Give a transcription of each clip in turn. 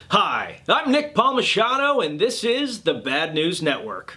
Hi, I'm Nick Palmisano, and this is the Bad News Network.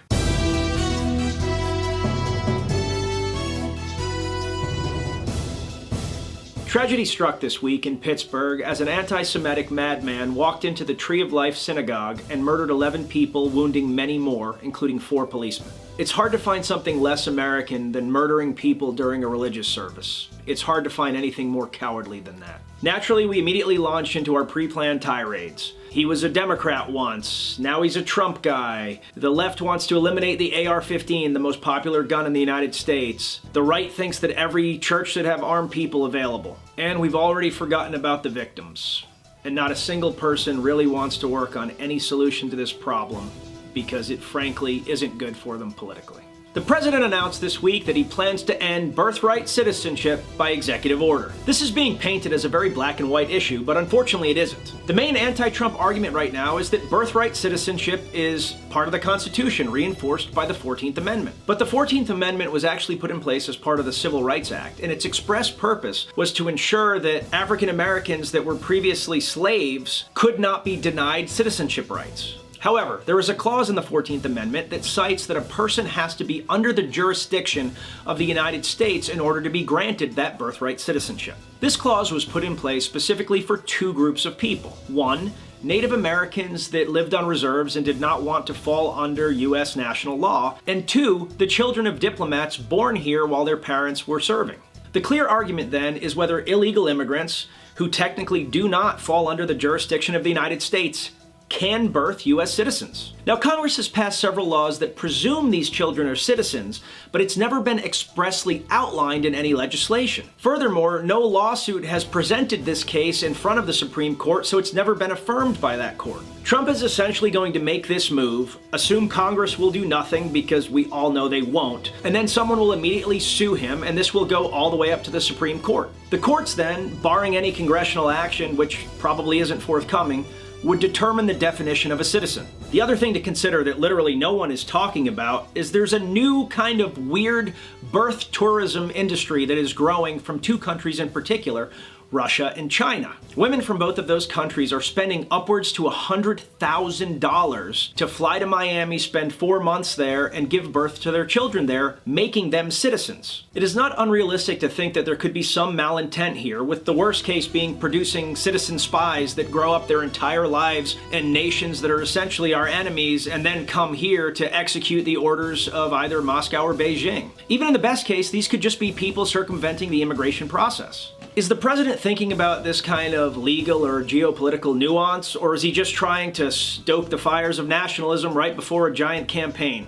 Tragedy struck this week in Pittsburgh as an anti-Semitic madman walked into the Tree of Life synagogue and murdered 11 people, wounding many more, including 4 policemen. It's hard to find something less American than murdering people during a religious service. It's hard to find anything more cowardly than that. Naturally, we immediately launched into our pre-planned tirades. He was a Democrat once, now he's a Trump guy. The left wants to eliminate the AR-15, the most popular gun in the United States. The right thinks that every church should have armed people available. And we've already forgotten about the victims. And not a single person really wants to work on any solution to this problem because it frankly isn't good for them politically. The president announced this week that he plans to end birthright citizenship by executive order. This is being painted as a very black and white issue, but unfortunately it isn't. The main anti-Trump argument right now is that birthright citizenship is part of the Constitution, reinforced by the 14th Amendment. But the 14th Amendment was actually put in place as part of the Civil Rights Act, and its express purpose was to ensure that African Americans that were previously slaves could not be denied citizenship rights. However, there is a clause in the 14th Amendment that cites that a person has to be under the jurisdiction of the United States in order to be granted that birthright citizenship. This clause was put in place specifically for 2 groups of people. 1, Native Americans that lived on reserves and did not want to fall under U.S. national law, and 2, the children of diplomats born here while their parents were serving. The clear argument then is whether illegal immigrants, who technically do not fall under the jurisdiction of the United States, can birth U.S. citizens. Now, Congress has passed several laws that presume these children are citizens, but it's never been expressly outlined in any legislation. Furthermore, no lawsuit has presented this case in front of the Supreme Court, so it's never been affirmed by that court. Trump is essentially going to make this move, assume Congress will do nothing because we all know they won't, and then someone will immediately sue him, and this will go all the way up to the Supreme Court. The courts then, barring any congressional action, which probably isn't forthcoming, would determine the definition of a citizen. The other thing to consider that literally no one is talking about is there's a new kind of weird birth tourism industry that is growing from 2 countries in particular, Russia and China. Women from both of those countries are spending upwards to $100,000 to fly to Miami, spend 4 months there, and give birth to their children there, making them citizens. It is not unrealistic to think that there could be some malintent here, with the worst case being producing citizen spies that grow up their entire lives in nations that are essentially our enemies and then come here to execute the orders of either Moscow or Beijing. Even in the best case, these could just be people circumventing the immigration process. Is the president thinking about this kind of legal or geopolitical nuance, or is he just trying to stoke the fires of nationalism right before a giant campaign?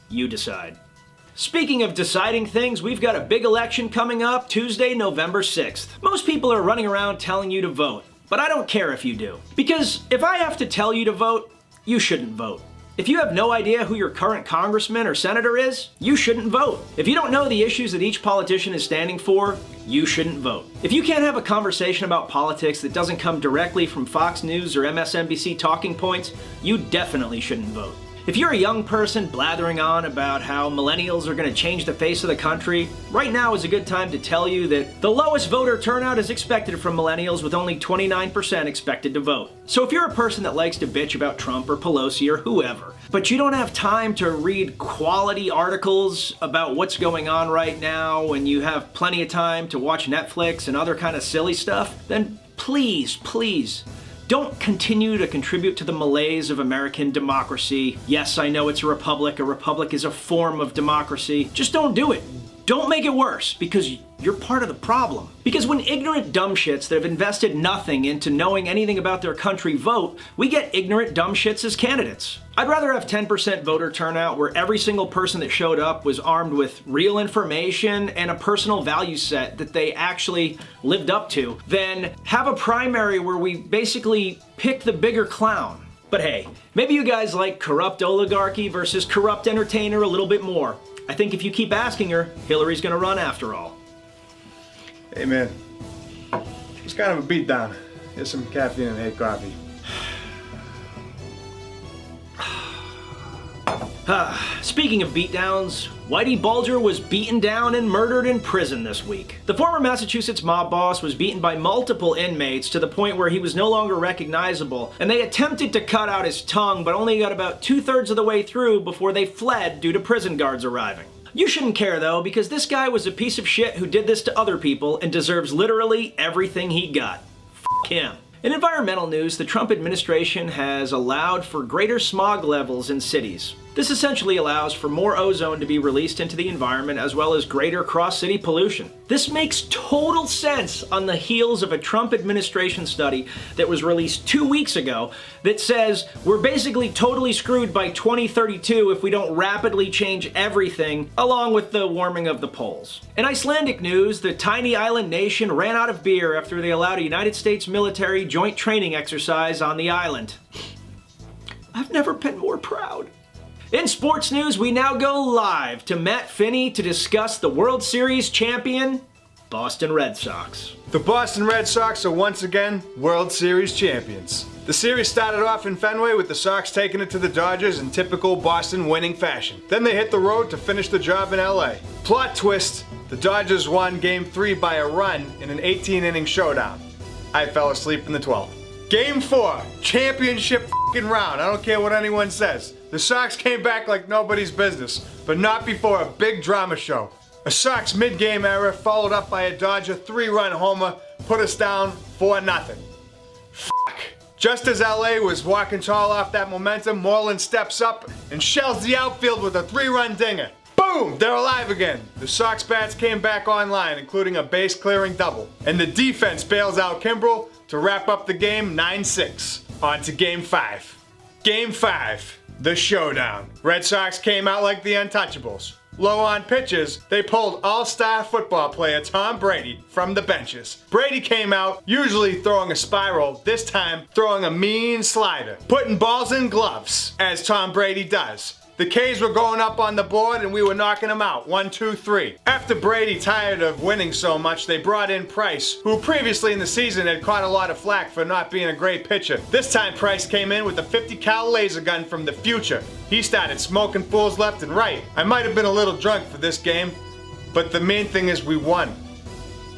You decide. Speaking of deciding things, we've got a big election coming up Tuesday, November 6th. Most people are running around telling you to vote, but I don't care if you do. Because if I have to tell you to vote, you shouldn't vote. If you have no idea who your current congressman or senator is, you shouldn't vote. If you don't know the issues that each politician is standing for, you shouldn't vote. If you can't have a conversation about politics that doesn't come directly from Fox News or MSNBC talking points, you definitely shouldn't vote. If you're a young person blathering on about how millennials are going to change the face of the country, right now is a good time to tell you that the lowest voter turnout is expected from millennials, with only 29% expected to vote. So if you're a person that likes to bitch about Trump or Pelosi or whoever, but you don't have time to read quality articles about what's going on right now, and you have plenty of time to watch Netflix and other kind of silly stuff, then please, don't continue to contribute to the malaise of American democracy. Yes, I know it's a republic. A republic is a form of democracy. Just don't do it. Don't make it worse, because you're part of the problem. Because when ignorant dumbshits that have invested nothing into knowing anything about their country vote, we get ignorant dumbshits as candidates. I'd rather have 10% voter turnout where every single person that showed up was armed with real information and a personal value set that they actually lived up to, than have a primary where we basically pick the bigger clown. But hey, maybe you guys like corrupt oligarchy versus corrupt entertainer a little bit more. I think if you keep asking her, Hillary's gonna run after all. Hey man, it's kind of a beatdown. Here's some caffeine and coffee. Speaking of beatdowns, Whitey Bulger was beaten down and murdered in prison this week. The former Massachusetts mob boss was beaten by multiple inmates to the point where he was no longer recognizable, and they attempted to cut out his tongue but only got about 2/3 of the way through before they fled due to prison guards arriving. You shouldn't care though, because this guy was a piece of shit who did this to other people and deserves literally everything he got. F*** him. In environmental news, the Trump administration has allowed for greater smog levels in cities. This essentially allows for more ozone to be released into the environment as well as greater cross-city pollution. This makes total sense on the heels of a Trump administration study that was released 2 weeks ago that says we're basically totally screwed by 2032 if we don't rapidly change everything along with the warming of the poles. In Icelandic news, the tiny island nation ran out of beer after they allowed a United States military joint training exercise on the island. I've never been more proud. In sports news, we now go live to Matt Finney to discuss the World Series champion, Boston Red Sox. The Boston Red Sox are once again World Series champions. The series started off in Fenway with the Sox taking it to the Dodgers in typical Boston winning fashion. Then they hit the road to finish the job in LA. Plot twist, the Dodgers won Game 3 by a run in an 18-inning showdown. I fell asleep in the 12th. Game 4, championship f***ing round. I don't care what anyone says. The Sox came back like nobody's business, but not before a big drama show. A Sox mid-game error followed up by a Dodger 3-run homer put us down 4-0. Fuck. Just as LA was walking tall off that momentum, Moreland steps up and shells the outfield with a 3-run dinger. Boom! They're alive again. The Sox bats came back online, including a base-clearing double. And the defense bails out Kimbrel to wrap up the game 9-6. On to Game 5. Game 5. The showdown. Red Sox came out like the Untouchables. Low on pitches, they pulled all-star football player Tom Brady from the benches. Brady came out, usually throwing a spiral, this time throwing a mean slider, putting balls in gloves, as Tom Brady does. The K's were going up on the board and we were knocking them out, 1, 2, 3. After Brady tired of winning so much, they brought in Price, who previously in the season had caught a lot of flack for not being a great pitcher. This time Price came in with a 50 cal laser gun from the future. He started smoking fools left and right. I might have been a little drunk for this game, but the main thing is we won.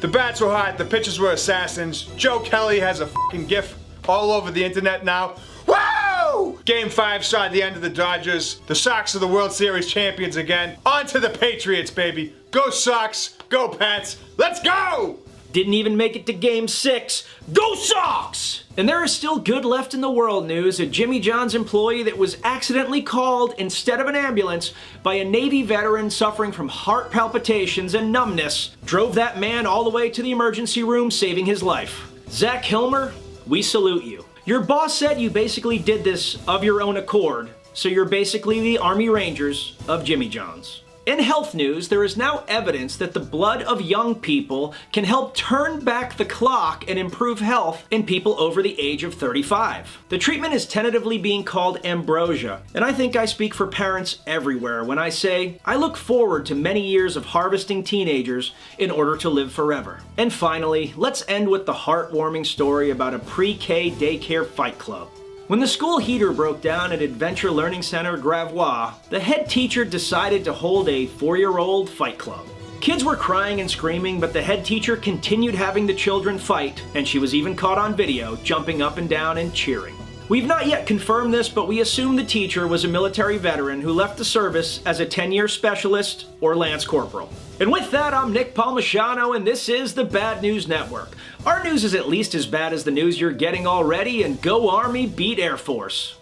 The bats were hot, the pitchers were assassins. Joe Kelly has a fucking gif all over the internet now. Woo! Game 5 saw the end of the Dodgers. The Sox are the World Series champions again. On to the Patriots, baby. Go Sox, go Pats, let's go! Didn't even make it to Game 6. Go Sox! And there is still good left in the world news. A Jimmy John's employee that was accidentally called instead of an ambulance by a Navy veteran suffering from heart palpitations and numbness drove that man all the way to the emergency room, saving his life. Zach Hilmer, we salute you. Your boss said you basically did this of your own accord, so you're basically the Army Rangers of Jimmy John's. In health news, there is now evidence that the blood of young people can help turn back the clock and improve health in people over the age of 35. The treatment is tentatively being called ambrosia, and I think I speak for parents everywhere when I say I look forward to many years of harvesting teenagers in order to live forever. And finally, let's end with the heartwarming story about a pre-K daycare fight club. When the school heater broke down at Adventure Learning Center Gravois, the head teacher decided to hold a 4-year-old fight club. Kids were crying and screaming, but the head teacher continued having the children fight, and she was even caught on video jumping up and down and cheering. We've not yet confirmed this, but we assume the teacher was a military veteran who left the service as a 10-year specialist or lance corporal. And with that, I'm Nick Palmisano, and this is the Bad News Network. Our news is at least as bad as the news you're getting already, and go Army, beat Air Force.